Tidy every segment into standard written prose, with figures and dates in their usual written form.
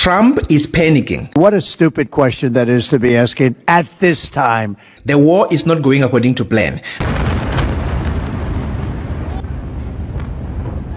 Trump is panicking. What a stupid question that is to be asking at this time. The war is not going according to plan.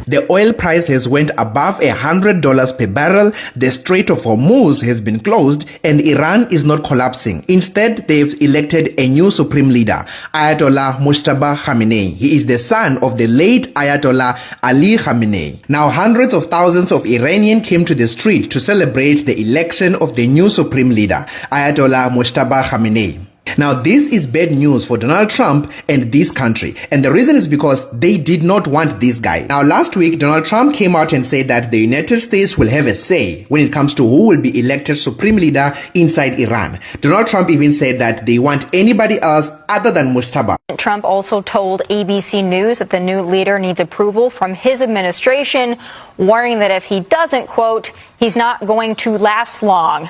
The oil price has went above $100 per barrel, the Strait of Hormuz has been closed, and Iran is not collapsing. Instead, they've elected a new supreme leader, Ayatollah Mojtaba Khamenei. He is the son of the late Ayatollah Ali Khamenei. Now, hundreds of thousands of Iranians came to the street to celebrate the election of the new supreme leader, Ayatollah Mojtaba Khamenei. Now, this is bad news for Donald Trump and this country. And the reason is because they did not want this guy. Now, last week, Donald Trump came out and said that the United States will have a say when it comes to who will be elected supreme leader inside Iran. Donald Trump even said that they want anybody else other than Mojtaba. Trump also told ABC News that the new leader needs approval from his administration, warning that if he doesn't, quote, he's not going to last long.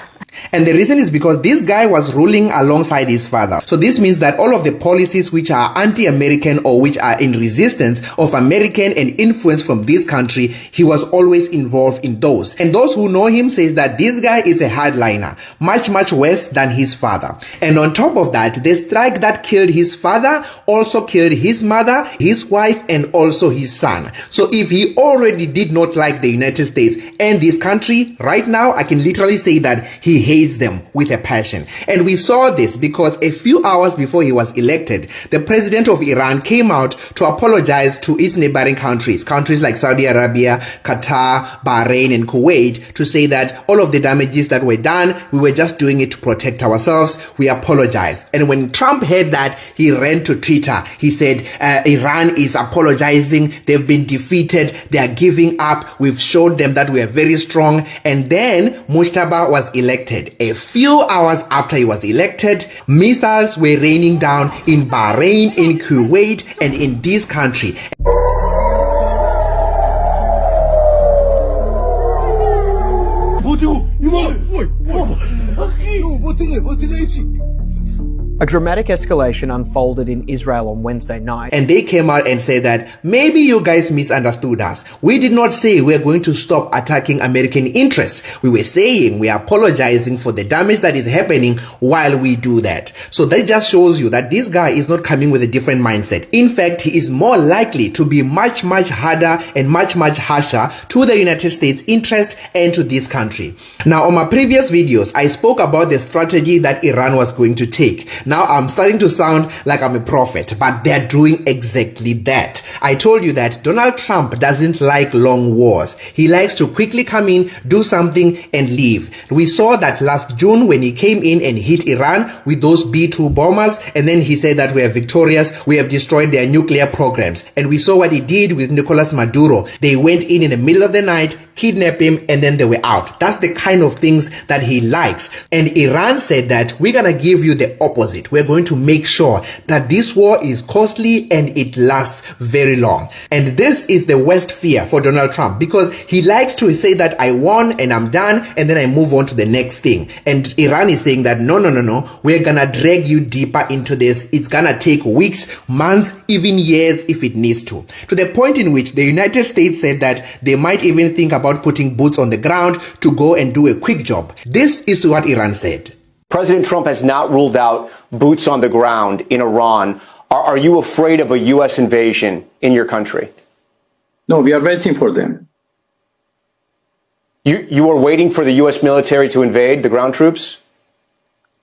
And the reason is because this guy was ruling alongside his father. So this means that all of the policies which are anti-American or which are in resistance of American and influence from this country, he was always involved in those. And those who know him says that this guy is a hardliner, much worse than his father. And on top of that, the strike that killed his father also killed his mother, his wife, and also his son. So if he already did not like the United States and this country, right now I can literally say that he hates them with a passion. And we saw this because a few hours before he was elected, the president of Iran came out to apologize to its neighboring countries like Saudi Arabia, Qatar, Bahrain, and Kuwait, to say that all of the damages that were done, we were just doing it to protect ourselves. We apologize. And when Trump heard that, he ran to Twitter. He said, Iran is apologizing. They've been defeated. They are giving up. We've showed them that we are very strong. And then Mojtaba was elected. A few hours after he was elected, missiles were raining down in Bahrain, in Kuwait, and in this country. A dramatic escalation unfolded in Israel on Wednesday night. And they came out and said that maybe you guys misunderstood us. We did not say we're going to stop attacking American interests. We were saying we are apologizing for the damage that is happening while we do that. So that just shows you that this guy is not coming with a different mindset. In fact, he is more likely to be much harder and much harsher to the United States interest and to this country. Now, on my previous videos, I spoke about the strategy that Iran was going to take. Now I'm starting to sound like I'm a prophet, but they're doing exactly that. I told you that Donald Trump doesn't like long wars. He likes to quickly come in, do something, and leave. We saw that last June when he came in and hit Iran with those B-2 bombers, and then he said that we are victorious, we have destroyed their nuclear programs. And we saw what he did with Nicolas Maduro. They went in the middle of the night, kidnapped him, and then they were out. That's the kind of things that he likes. And Iran said that we're gonna give you the opposite. We're going to make sure that this war is costly and it lasts very long. And this is the worst fear for Donald Trump, because he likes to say that I won and I'm done and then I move on to the next thing. And Iran is saying that no, we're gonna drag you deeper into this. It's gonna take weeks, months, even years if it needs to the point in which the United States said that they might even think about putting boots on the ground to go and do a quick job. This is what Iran said. President Trump has not ruled out boots on the ground in Iran. Are you afraid of a U.S. invasion in your country? No, we are waiting for them. You are waiting for the U.S. military to invade the ground troops?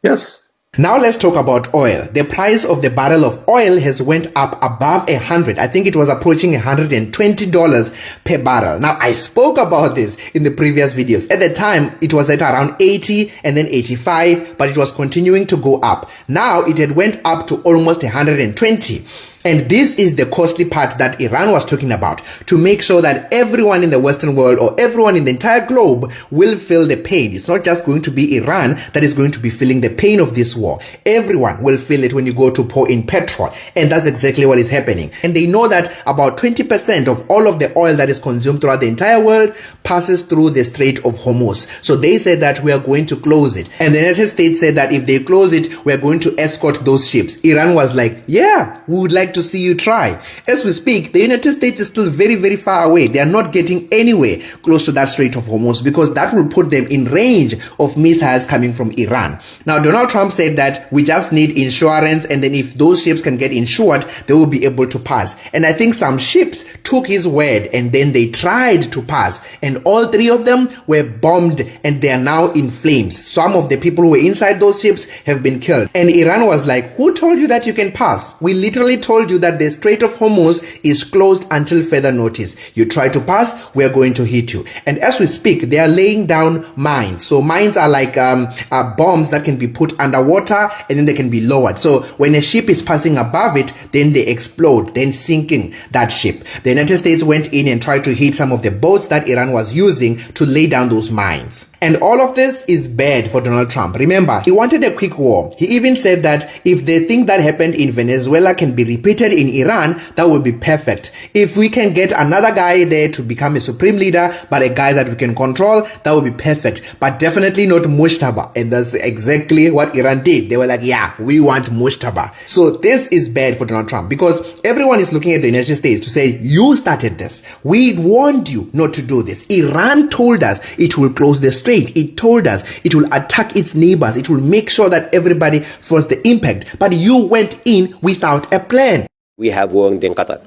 Yes. Now let's talk about oil. The price of the barrel of oil has went up above 100. I think it was approaching $120 per barrel. Now I spoke about this in the previous videos. At the time, it was at around 80 and then 85, but it was continuing to go up. Now it had went up to almost 120. And this is the costly part that Iran was talking about, to make sure that everyone in the Western world or everyone in the entire globe will feel the pain. It's not just going to be Iran that is going to be feeling the pain of this war. Everyone will feel it when you go to pour in petrol. And that's exactly what is happening. And they know that about 20% of all of the oil that is consumed throughout the entire world passes through the Strait of Hormuz. So they said that we are going to close it. And the United States said that if they close it, we are going to escort those ships. Iran was like, yeah, we would like like to see you try. As we speak, the United States is still very, very far away. They are not getting anywhere close to that Strait of Hormuz because that will put them in range of missiles coming from Iran. Now, Donald Trump said that we just need insurance, and then if those ships can get insured, they will be able to pass. And I think some ships took his word and then they tried to pass, and all three of them were bombed and they are now in flames. Some of the people who were inside those ships have been killed. And Iran was like, who told you that you can pass? We literally told you that the Strait of Hormuz is closed until further notice. You try to pass, we are going to hit you. And as we speak, they are laying down mines. So mines are like bombs that can be put underwater and then they can be lowered. So when a ship is passing above it, then they explode, then sinking that ship. The United States went in and tried to hit some of the boats that Iran was using to lay down those mines. And all of this is bad for Donald Trump. Remember, he wanted a quick war. He even said that if the thing that happened in Venezuela can be repeated in Iran, that would be perfect. If we can get another guy there to become a supreme leader, but a guy that we can control, that would be perfect. But definitely not Mustafa. And that's exactly what Iran did. They were like, yeah, we want Mustafa. So this is bad for Donald Trump because everyone is looking at the United States to say, you started this. We warned you not to do this. Iran told us it will close the strait. It told us it will attack its neighbors. It will make sure that everybody feels the impact. But you went in without a plan. We have warned in Qatar.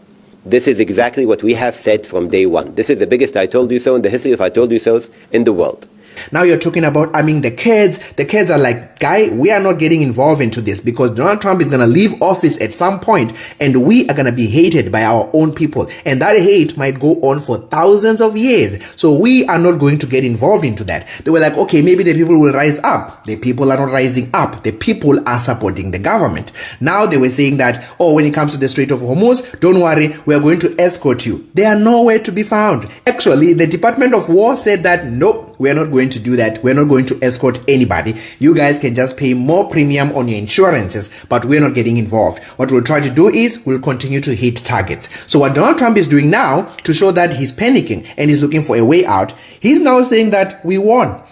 This is exactly what we have said from day one. This is the biggest I told you so in the history of I told you so's in the world. Now you're talking about arming the Kurds. The Kurds are like, guy, we are not getting involved into this because Donald Trump is going to leave office at some point and we are going to be hated by our own people. And that hate might go on for thousands of years. So we are not going to get involved into that. They were like, okay, maybe the people will rise up. The people are not rising up. The people are supporting the government. Now they were saying that, oh, when it comes to the Strait of Hormuz, don't worry, we are going to escort you. They are nowhere to be found. Actually, the Department of War said that, nope, we are not going to do that. We're not going to escort anybody. You guys can just pay more premium on your insurances, but we're not getting involved. What we'll try to do is we'll continue to hit targets. So what Donald Trump is doing now to show that he's panicking and he's looking for a way out, he's now saying that we won.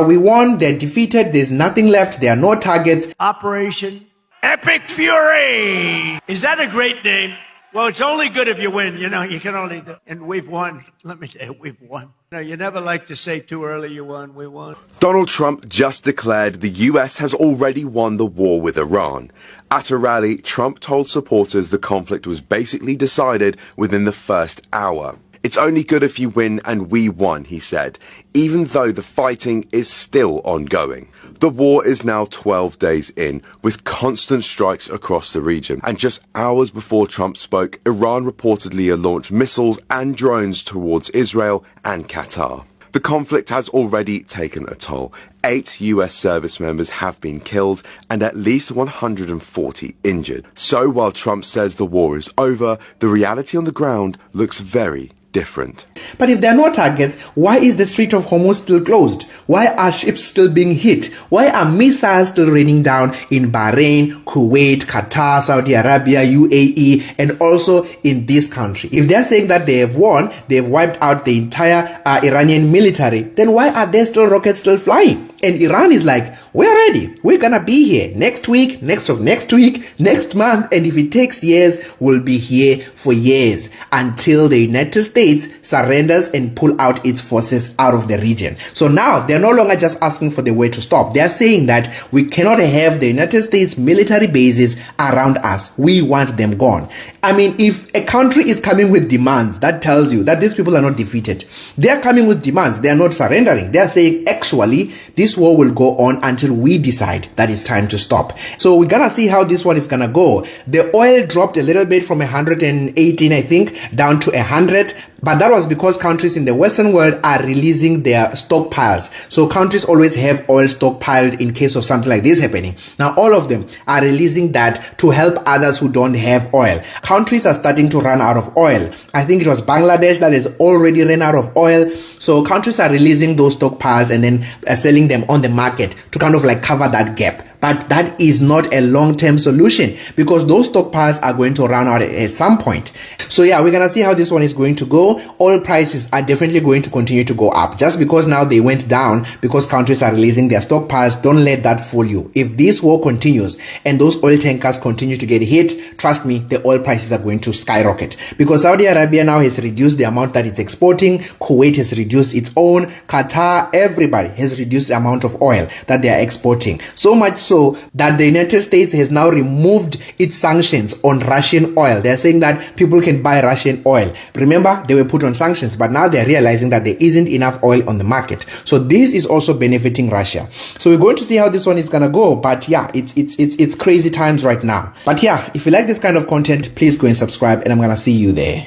We won, they're defeated, there's nothing left, there are no targets. Operation Epic Fury! Is that a great name? Well, it's only good if you win. You know, you can only do. And we've won. Let me tell you, we've won. No, you never like to say too early you won. We won. Donald Trump just declared the US has already won the war with Iran. At a rally, Trump told supporters the conflict was basically decided within the first hour. It's only good if you win, and we won, he said, even though the fighting is still ongoing. The war is now 12 days in, with constant strikes across the region. And just hours before Trump spoke, Iran reportedly launched missiles and drones towards Israel and Qatar. The conflict has already taken a toll. 8 US service members have been killed and at least 140 injured. So while Trump says the war is over, the reality on the ground looks very different. But if there are no targets, why is the Strait of Hormuz still closed? Why are ships still being hit? Why are missiles still raining down in Bahrain, Kuwait, Qatar, Saudi Arabia, UAE, and also in this country? If they're saying that they have won, they've wiped out the entire Iranian military, then why are there still rockets still flying? And Iran is like, we're ready. We're going to be here next week, next week, next month. And if it takes years, we'll be here for years until the United States surrenders and pull out its forces out of the region. So now they're no longer just asking for the way to stop. They're saying that we cannot have the United States military bases around us. We want them gone. I mean, if a country is coming with demands, that tells you that these people are not defeated. They're coming with demands. They are not surrendering. They're saying, actually, this war will go on until we decide that it's time to stop. So we're gonna see how this one is gonna go. The oil dropped a little bit from 118, I think, down to 100. But that was because countries in the Western world are releasing their stockpiles. So countries always have oil stockpiled in case of something like this happening. Now all of them are releasing that to help others who don't have oil. Countries are starting to run out of oil. I think it was Bangladesh that has already run out of oil. So countries are releasing those stockpiles and then selling them on the market to kind of like cover that gap. But that is not a long-term solution because those stockpiles are going to run out at some point. So yeah, we're going to see how this one is going to go. Oil prices are definitely going to continue to go up. Just because now they went down because countries are releasing their stockpiles, don't let that fool you. If this war continues and those oil tankers continue to get hit, trust me, the oil prices are going to skyrocket because Saudi Arabia now has reduced the amount that it's exporting. Kuwait has reduced its own. Qatar, everybody has reduced the amount of oil that they are exporting. So much so that the United States has now removed its sanctions on Russian oil. They're saying that people can buy Russian oil. Remember, they were put on sanctions, but now they're realizing that there isn't enough oil on the market. So this is also benefiting Russia. So we're going to see how this one is gonna go. But yeah, it's crazy times right now. But yeah, if you like this kind of content, please go and subscribe, and I'm gonna see you there.